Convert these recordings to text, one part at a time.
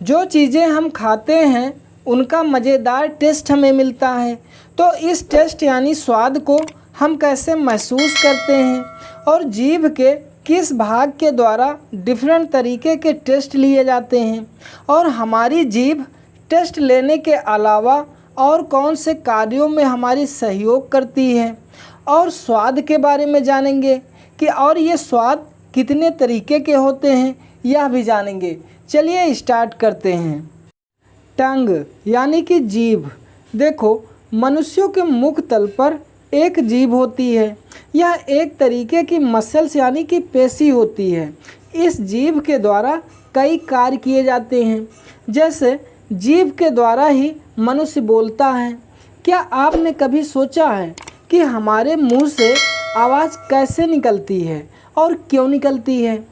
जो चीज़ें हम खाते हैं उनका मज़ेदार टेस्ट हमें मिलता है। तो इस टेस्ट यानी स्वाद को हम कैसे महसूस करते हैं और जीभ के किस भाग के द्वारा डिफरेंट तरीके के टेस्ट लिए जाते हैं और हमारी जीभ टेस्ट लेने के अलावा और कौन से कार्यों में हमारी सहयोग करती है और स्वाद के बारे में जानेंगे कि और ये स्वाद कितने तरीके के होते हैं यह भी जानेंगे। चलिए स्टार्ट करते हैं। टंग यानी कि जीभ। देखो, मनुष्यों के मुख तल पर एक जीभ होती है। यह एक तरीके की मसल्स यानी कि पेशी होती है। इस जीभ के द्वारा कई कार्य किए जाते हैं। जैसे जीभ के द्वारा ही मनुष्य बोलता है। क्या आपने कभी सोचा है कि हमारे मुंह से आवाज़ कैसे निकलती है और क्यों निकलती है?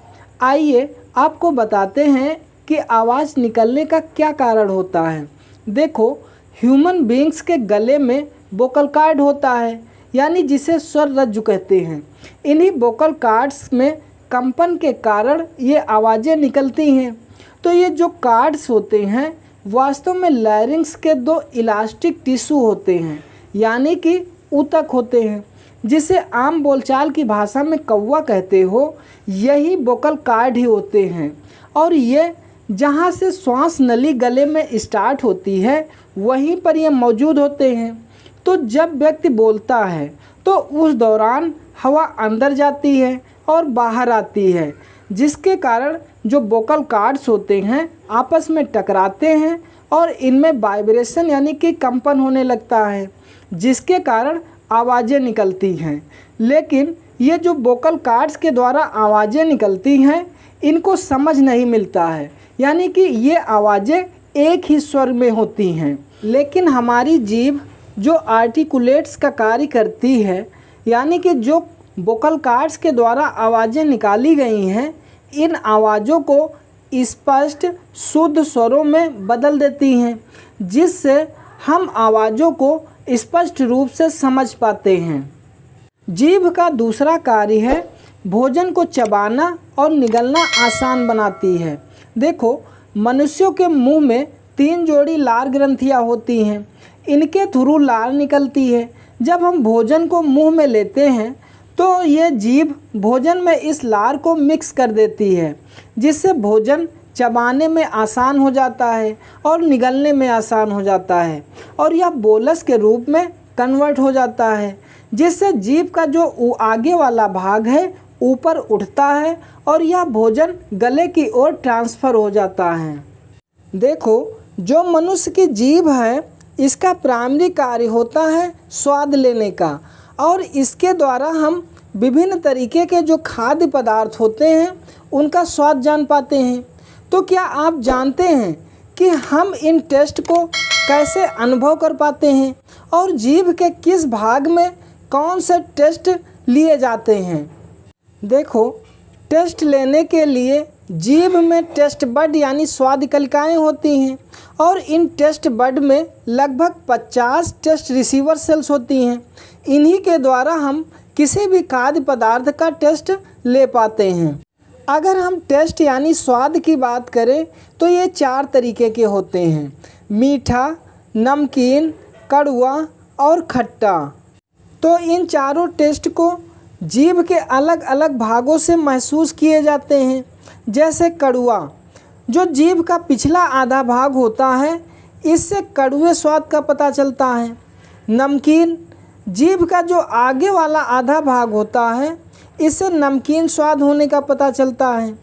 आइए आपको बताते हैं कि आवाज़ निकलने का क्या कारण होता है। देखो, ह्यूमन बीइंग्स के गले में वोकल कॉर्ड होता है, यानी जिसे स्वर रज्जु कहते हैं। इन्हीं वोकल कॉर्ड्स में कंपन के कारण ये आवाज़ें निकलती हैं। तो ये जो कॉर्ड्स होते हैं वास्तव में लैरिंक्स के दो इलास्टिक टिश्यू होते हैं, यानी कि ऊतक होते हैं, जिसे आम बोलचाल की भाषा में कौवा कहते हो। यही वोकल कॉर्ड ही होते हैं और ये जहाँ से श्वास नली गले में स्टार्ट होती है वहीं पर ये मौजूद होते हैं। तो जब व्यक्ति बोलता है तो उस दौरान हवा अंदर जाती है और बाहर आती है, जिसके कारण जो वोकल कॉर्ड्स होते हैं आपस में टकराते हैं और इनमें वाइब्रेशन यानी कि कंपन होने लगता है, जिसके कारण आवाज़ें निकलती हैं। लेकिन ये जो वोकल कॉर्ड्स के द्वारा आवाज़ें निकलती हैं इनको समझ नहीं मिलता है, यानी कि ये आवाज़ें एक ही स्वर में होती हैं। लेकिन हमारी जीभ जो आर्टिकुलेट्स का कार्य करती है, यानी कि जो वोकल कॉर्ड्स के द्वारा आवाज़ें निकाली गई हैं, इन आवाज़ों को स्पष्ट शुद्ध स्वरों में बदल देती हैं, जिससे हम आवाज़ों को स्पष्ट रूप से समझ पाते हैं। जीभ का दूसरा कार्य है भोजन को चबाना और निगलना आसान बनाती है। देखो, मनुष्यों के मुंह में 3 जोड़ी लार ग्रंथियां होती हैं। इनके थ्रू लार निकलती है। जब हम भोजन को मुंह में लेते हैं तो ये जीभ भोजन में इस लार को मिक्स कर देती है, जिससे भोजन चबाने में आसान हो जाता है और निगलने में आसान हो जाता है और यह बोलस के रूप में कन्वर्ट हो जाता है, जिससे जीभ का जो आगे वाला भाग है ऊपर उठता है और यह भोजन गले की ओर ट्रांसफ़र हो जाता है। देखो, जो मनुष्य की जीभ है इसका प्राइमरी कार्य होता है स्वाद लेने का और इसके द्वारा हम विभिन्न तरीके के जो खाद्य पदार्थ होते हैं उनका स्वाद जान पाते हैं। तो क्या आप जानते हैं कि हम इन टेस्ट को कैसे अनुभव कर पाते हैं और जीभ के किस भाग में कौन से टेस्ट लिए जाते हैं? देखो, टेस्ट लेने के लिए जीभ में टेस्ट बड यानी स्वाद कलिकाएँ होती हैं और इन टेस्ट बड में लगभग 50 टेस्ट रिसीवर सेल्स होती हैं। इन्हीं के द्वारा हम किसी भी खाद्य पदार्थ का टेस्ट ले पाते हैं। अगर हम टेस्ट यानी स्वाद की बात करें तो ये 4 तरीके के होते हैं: मीठा, नमकीन, कड़वा और खट्टा। तो इन चारों टेस्ट को जीभ के अलग अलग भागों से महसूस किए जाते हैं। जैसे कड़वा, जो जीभ का पिछला आधा भाग होता है, इससे कड़वे स्वाद का पता चलता है। नमकीन, जीभ का जो आगे वाला आधा भाग होता है, इससे नमकीन स्वाद होने का पता चलता है।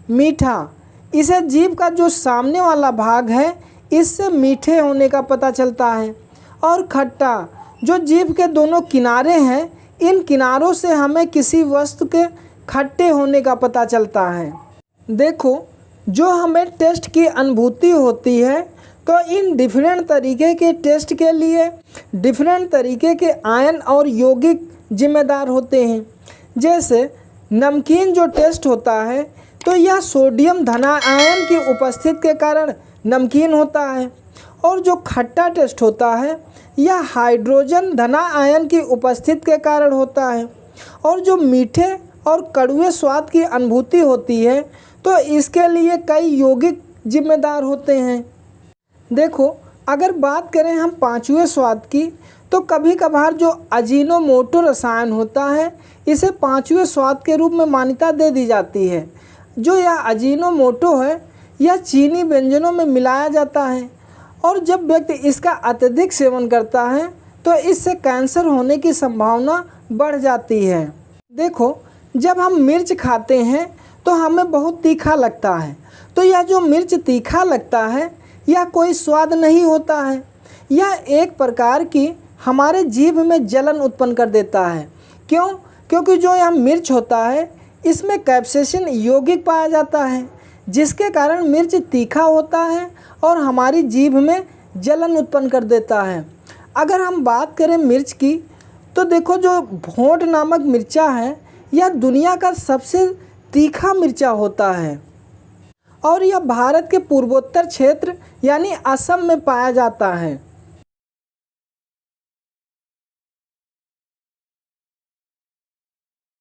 मीठा, इसे जीभ का जो सामने वाला भाग है इससे मीठे होने का पता चलता है। और खट्टा, जो जीभ के दोनों किनारे हैं, इन किनारों से हमें किसी वस्तु के खट्टे होने का पता चलता है। देखो, जो हमें टेस्ट की अनुभूति होती है तो इन डिफरेंट तरीके के टेस्ट के लिए डिफरेंट तरीके के आयन और यौगिक जिम्मेदार होते हैं। जैसे नमकीन जो टेस्ट होता है तो यह सोडियम धना आयन की उपस्थिति के कारण नमकीन होता है और जो खट्टा टेस्ट होता है यह हाइड्रोजन धना आयन की उपस्थिति के कारण होता है। और जो मीठे और कड़वे स्वाद की अनुभूति होती है तो इसके लिए कई यौगिक जिम्मेदार होते हैं। देखो, अगर बात करें हम पाँचवें स्वाद की, तो कभी कभार जो अजीनोमोटो रसायन होता है, इसे पाँचवें स्वाद के रूप में मान्यता दे दी जाती है। जो यह अजीनोमोटो है, यह चीनी व्यंजनों में मिलाया जाता है और जब व्यक्ति इसका अत्यधिक सेवन करता है तो इससे कैंसर होने की संभावना बढ़ जाती है। देखो, जब हम मिर्च खाते हैं तो हमें बहुत तीखा लगता है, तो यह जो मिर्च तीखा लगता है यह कोई स्वाद नहीं होता है। यह एक प्रकार की हमारे जीभ में जलन उत्पन्न कर देता है। क्यों? क्योंकि जो यह मिर्च होता है इसमें कैप्सेसिन यौगिक पाया जाता है, जिसके कारण मिर्च तीखा होता है और हमारी जीभ में जलन उत्पन्न कर देता है। अगर हम बात करें मिर्च की, तो देखो, जो भोंट नामक मिर्चा है यह दुनिया का सबसे तीखा मिर्चा होता है और यह भारत के पूर्वोत्तर क्षेत्र यानी असम में पाया जाता है।